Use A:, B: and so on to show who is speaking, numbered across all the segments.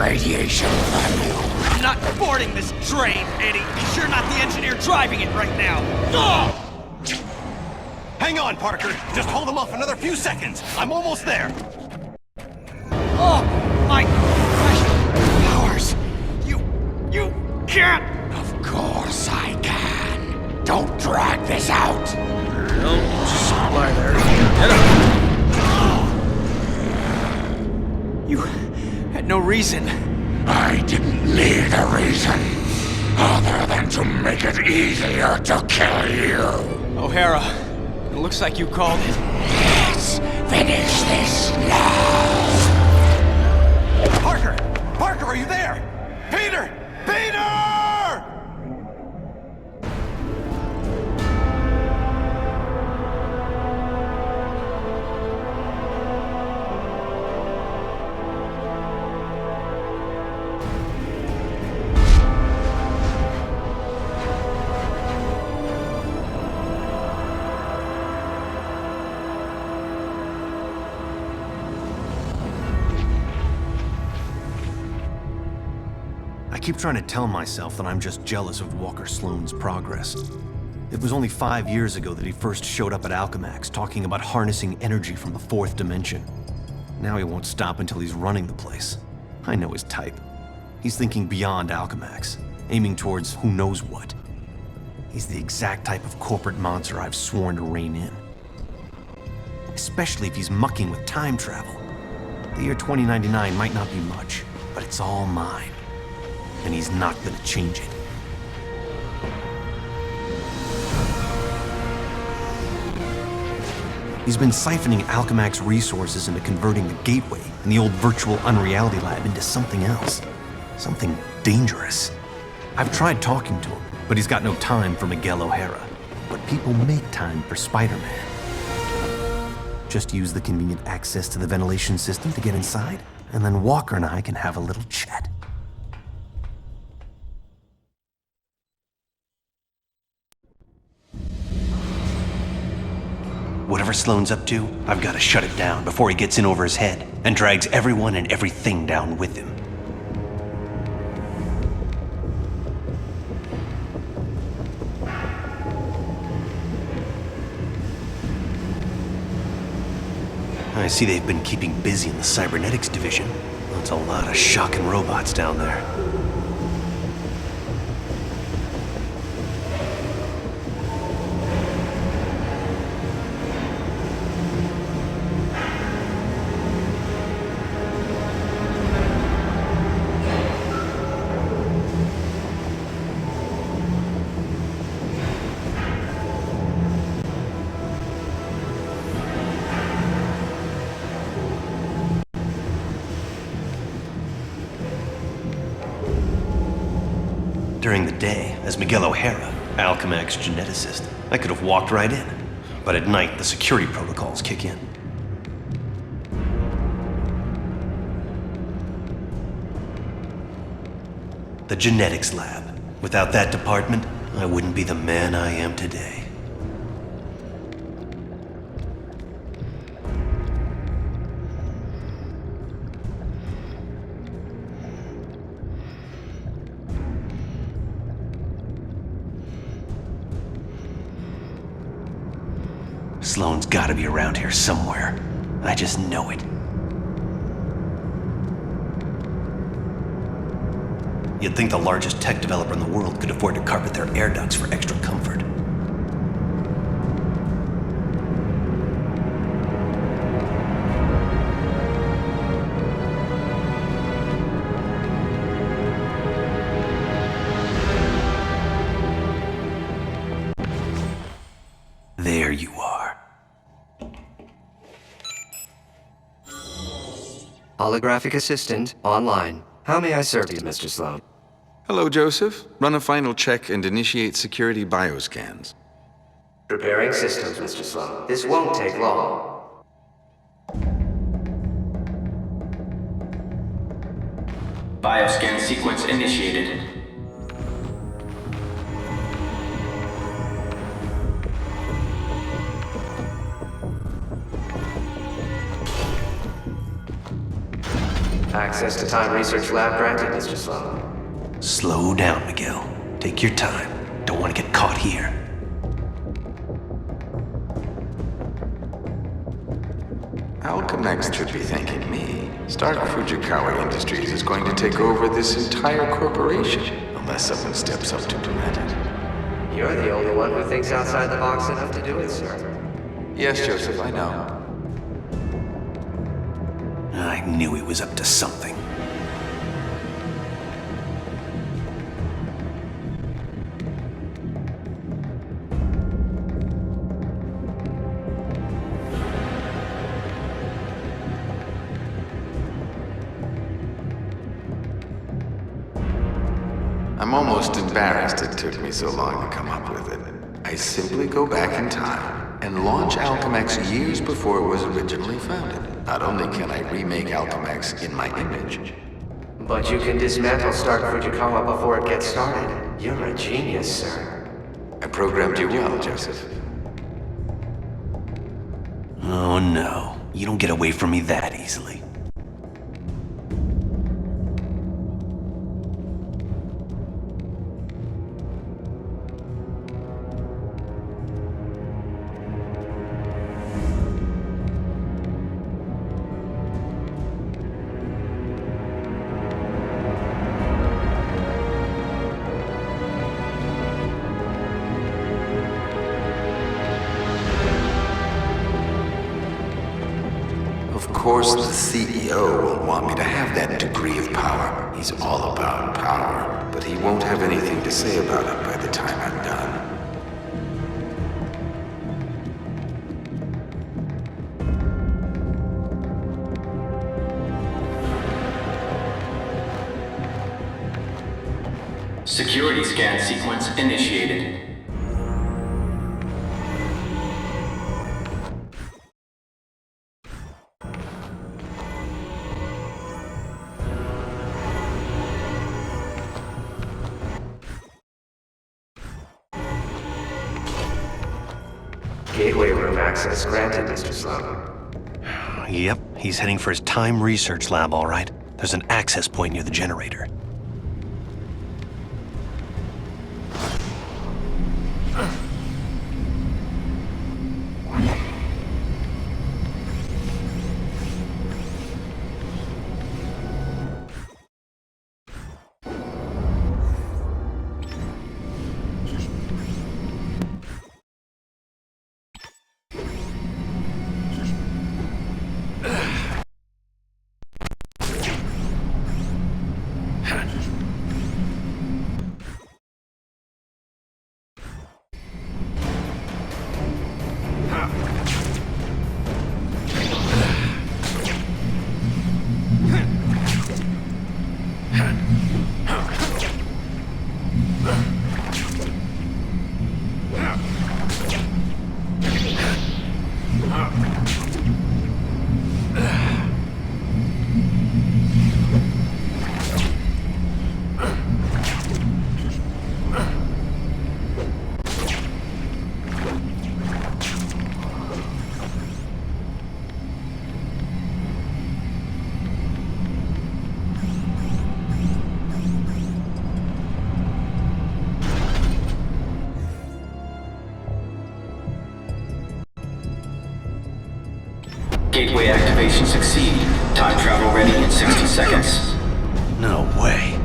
A: radiation value.
B: I'm not boarding this train, Eddie. You're sure not the engineer driving it right now. Ugh!
C: Hang on, Parker. Just hold them off another few seconds. I'm almost there.
B: Oh, my precious powers. You can't.
A: Of course I can. Don't drag this out.
B: Don't just lie there. Get up. You had no reason.
A: I didn't need a reason, other than to make it easier to kill you.
B: O'Hara, it looks like you called it.
A: Let's finish this now.
C: Parker! Parker, are you there? Peter! Peter!
D: I keep trying to tell myself that I'm just jealous of Walker Sloan's progress. It was only 5 years ago that he first showed up at Alchemax, talking about harnessing energy from the fourth dimension. Now he won't stop until he's running the place. I know his type. He's thinking beyond Alchemax, aiming towards who knows what. He's the exact type of corporate monster I've sworn to rein in. Especially if he's mucking with time travel. The year 2099 might not be much, but it's all mine. And he's not gonna change it. He's been siphoning Alchemax resources into converting the Gateway and the old virtual unreality lab into something else. Something dangerous. I've tried talking to him, but he's got no time for Miguel O'Hara. But people make time for Spider-Man. Just use the convenient access to the ventilation system to get inside, and then Walker and I can have a little chat. Whatever Sloan's up to, I've got to shut it down before he gets in over his head and drags everyone and everything down with him. I see they've been keeping busy in the cybernetics division. That's a lot of shocking robots down there. During the day, as Miguel O'Hara, Alchemax geneticist, I could have walked right in. But at night, the security protocols kick in. The genetics lab. Without that department, I wouldn't be the man I am today. Sloan's gotta be around here somewhere. I just know it. You'd think the largest tech developer in the world could afford to carpet their air ducts for extra comfort. There you are.
E: Holographic assistant online. How may I serve you, Mr. Sloan?
F: Hello, Joseph. Run a final check and initiate security bioscans.
E: Preparing systems, Mr. Sloan. This won't take long.
G: Bioscan sequence initiated.
E: Access to Time Research Lab granted, Mr. Sloan.
D: Slow down, Miguel. Take your time. Don't want to get caught here.
F: Alchemax should be thanking me. Stark Fujikawa Industries is going to take over this entire corporation, unless someone steps up to prevent it.
E: You're the only one who thinks outside the box enough to do it, sir.
F: Yes, Joseph, I know.
D: I knew he was up to something.
F: I'm almost embarrassed it took me so long to come up with it. I simply go back in time and launch Alchemax years before it was originally founded. Not only can I remake Alchemax in my image,
E: But you can dismantle Stark Fujikawa before it gets started. You're a genius, sir.
F: I programmed you well, Joseph.
D: Oh no, you don't get away from me that easily.
F: Of course, the CEO will want me to have that degree of power. He's all about power, but he won't have anything to say about it by the time I'm done.
G: Security scan sequence initiated.
E: Gateway room access granted, Mr. Sloan.
D: Yep, he's heading for his Time Research Lab, all right. There's an access point near the generator.
G: Gateway activation succeed. Time travel ready in 60 seconds.
D: No way.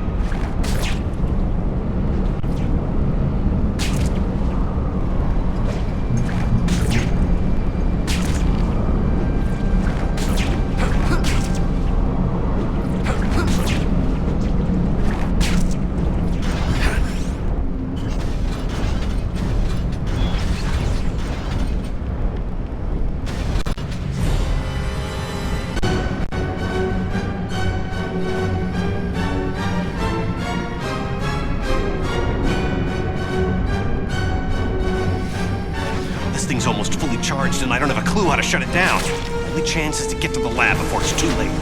D: This thing's almost fully charged and I don't have a clue how to shut it down. Only chance is to get to the lab before it's too late.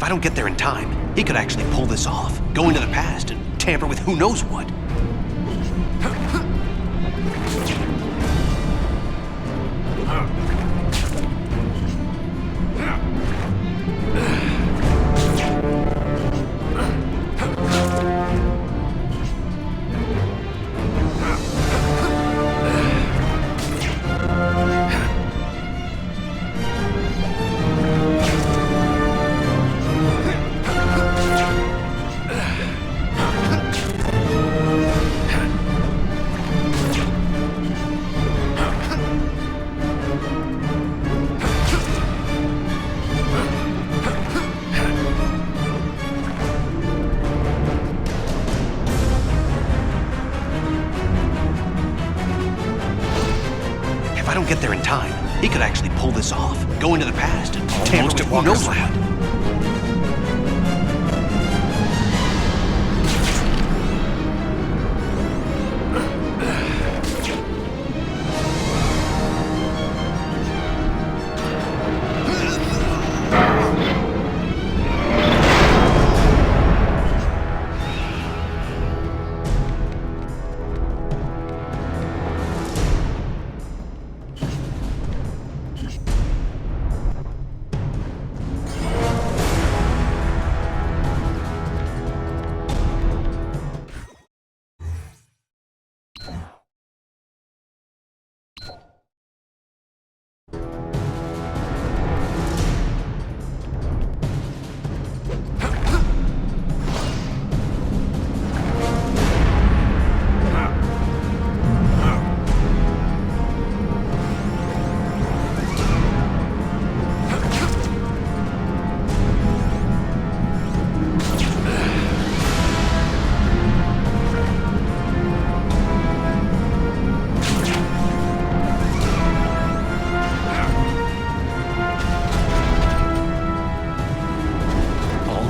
D: If I don't get there in time, he could actually pull this off, go into the past, and tamper with who knows what. If I don't get there in time, he could actually pull this off, go into the past, and tamper with who knows what.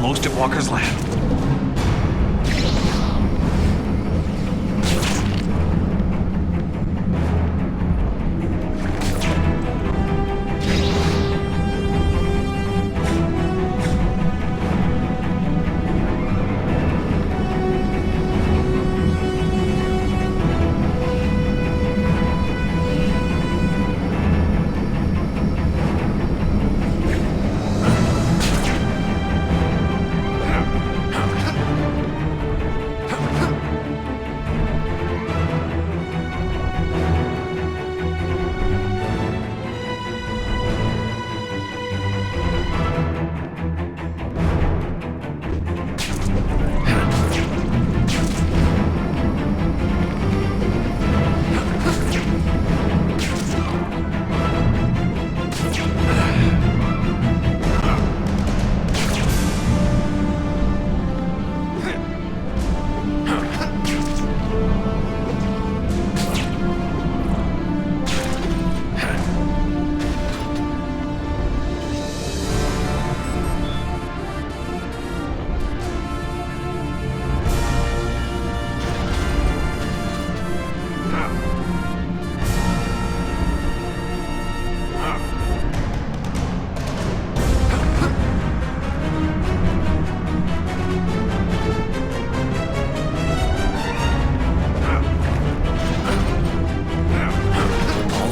D: Almost at Walker's lab.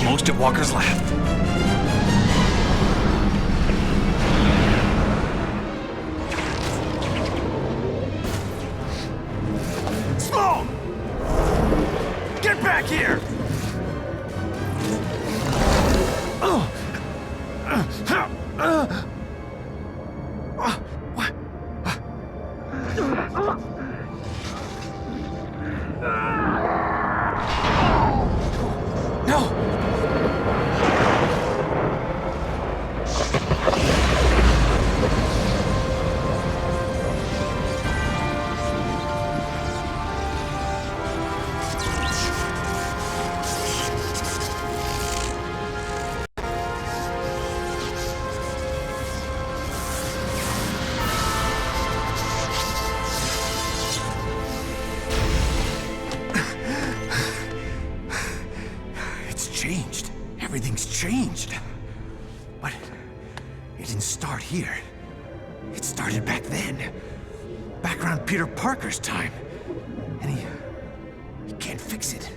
D: Almost at Walker's lab.
C: Sloan! Get back here!
D: Changed. Everything's changed. But it didn't start here. It started back then. Back around Peter Parker's time. And he can't fix it.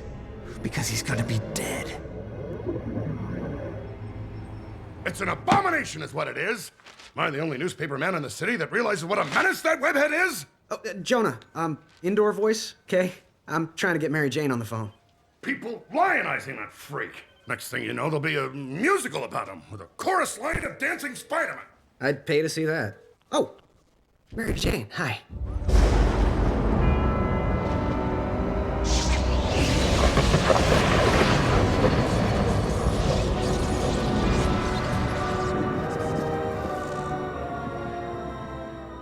D: Because he's gonna be dead.
A: It's an abomination is what it is. Am I the only newspaper man in the city that realizes what a menace that webhead is?
H: Oh, Jonah, indoor voice, okay? I'm trying to get Mary Jane on the phone.
A: People lionizing that freak. Next thing you know, there'll be a musical about him with a chorus line of dancing Spider-Man.
H: I'd pay to see that. Oh, Mary Jane, hi.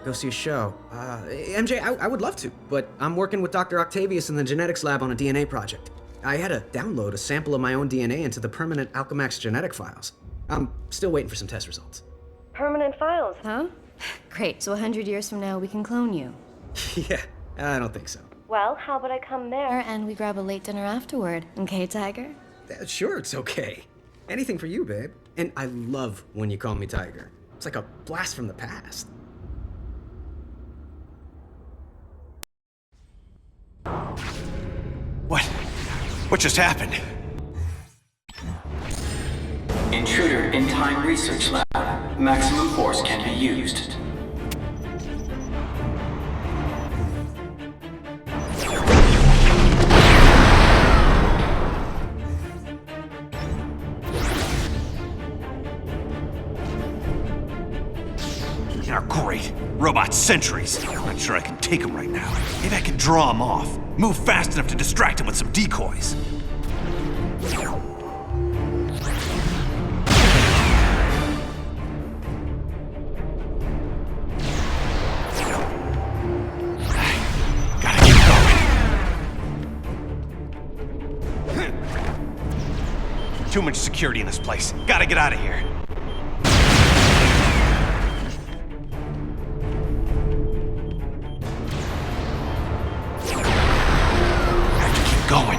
H: Go see a show. MJ, I would love to, but I'm working with Dr. Octavius in the genetics lab on a DNA project. I had to download a sample of my own DNA into the permanent Alchemax genetic files. I'm still waiting for some test results.
I: Permanent files, huh? Great, so 100 years from now we can clone you.
H: Yeah, I don't think so.
I: Well, how about I come there and we grab a late dinner afterward, okay, Tiger?
H: Sure, it's okay. Anything for you, babe. And I love when you call me Tiger. It's like a blast from the past.
D: What just happened?
G: Intruder in Time Research Lab. Maximum force can be used.
D: Yeah, great. Robot sentries. I'm not sure I can take them right now. Maybe I can draw them off. Move fast enough to distract them with some decoys. Gotta keep going. Too much security in this place. Gotta get out of here. Going.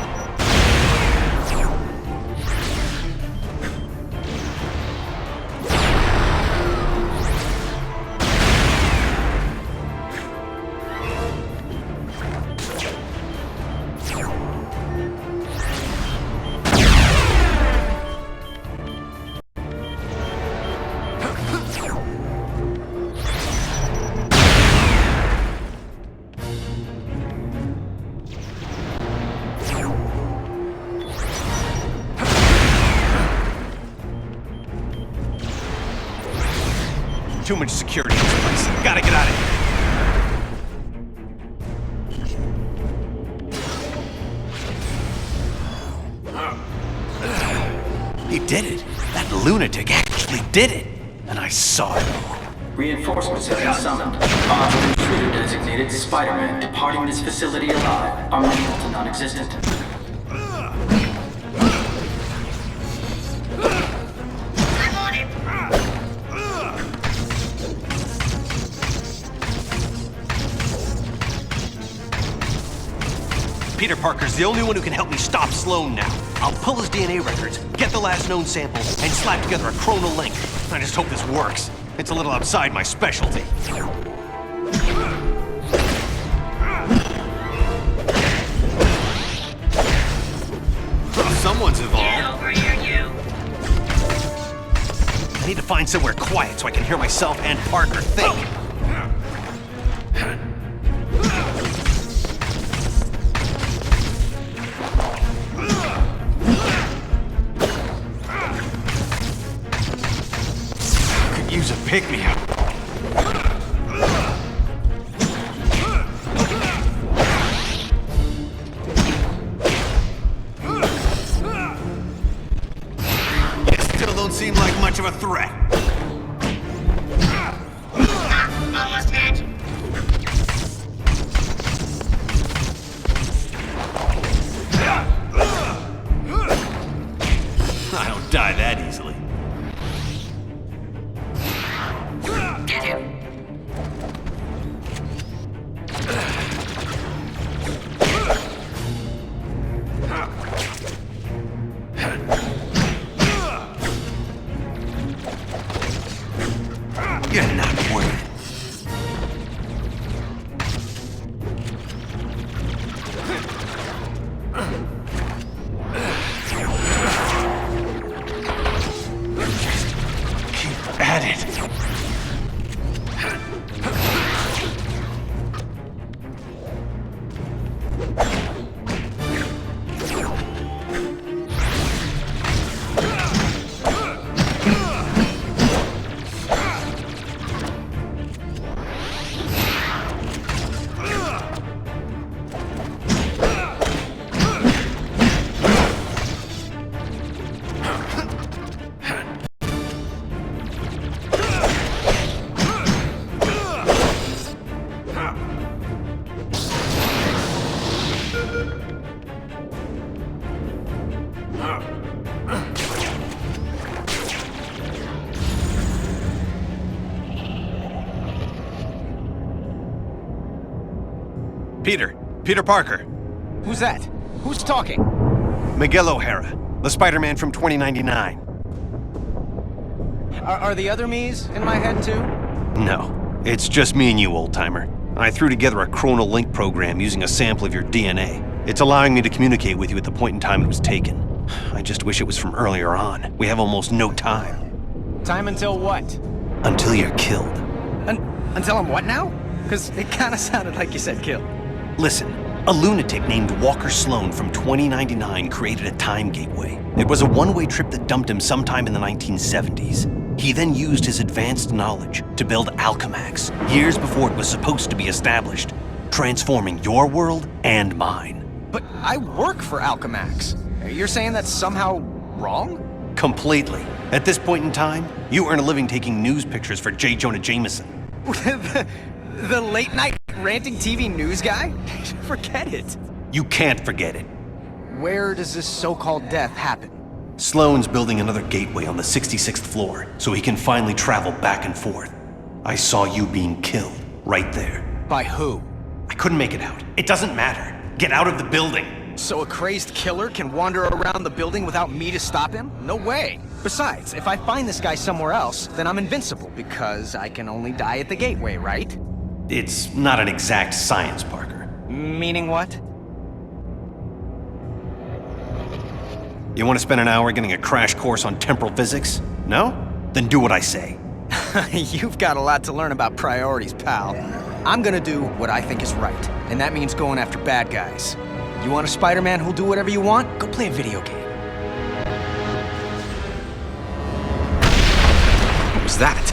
D: Too much security in this place. Gotta get out of here. He did it. That lunatic actually did it. And I saw it.
G: Reinforcements have been summoned. Odds of intruder designated Spider-Man departing this facility alive are minimal to non-existent.
D: Peter Parker's the only one who can help me stop Sloan now. I'll pull his DNA records, get the last known sample, and slap together a chronal link. I just hope this works. It's a little outside my specialty. Someone's involved.
J: Get over here, you!
D: I need to find somewhere quiet so I can hear myself and Parker think. Could use a pick-me-up. Still don't seem like much of a threat.
J: Almost hit!
D: I don't die that easily.
J: Get him!
D: You're not worth it. Peter Parker.
C: Who's that? Who's talking?
D: Miguel O'Hara, the Spider-Man from 2099.
C: Are the other me's in my head too?
D: No, it's just me and you, old-timer. I threw together a chronal link program using a sample of your DNA. It's allowing me to communicate with you at the point in time it was taken. I just wish it was from earlier on. We have almost no time.
C: Time until what?
D: Until you're killed.
C: Until I'm what now? Because it kind of sounded like you said kill.
D: Listen, a lunatic named Walker Sloan from 2099 created a time gateway. It was a one-way trip that dumped him sometime in the 1970s. He then used his advanced knowledge to build Alchemax, years before it was supposed to be established, transforming your world and mine.
C: But I work for Alchemax. You're saying that's somehow wrong?
D: Completely. At this point in time, you earn a living taking news pictures for J. Jonah Jameson.
C: The late-night ranting TV news guy? Forget it.
D: You can't forget it.
C: Where does this so-called death happen?
D: Sloan's building another gateway on the 66th floor, so he can finally travel back and forth. I saw you being killed, right there.
C: By who?
D: I couldn't make it out. It doesn't matter. Get out of the building.
C: So a crazed killer can wander around the building without me to stop him? No way. Besides, if I find this guy somewhere else, then I'm invincible, because I can only die at the gateway, right?
D: It's not an exact science, Parker.
C: Meaning what?
D: You want to spend an hour getting a crash course on temporal physics? No? Then do what I say.
C: You've got a lot to learn about priorities, pal. I'm gonna do what I think is right, and that means going after bad guys. You want a Spider-Man who'll do whatever you want? Go play a video game.
F: What was that?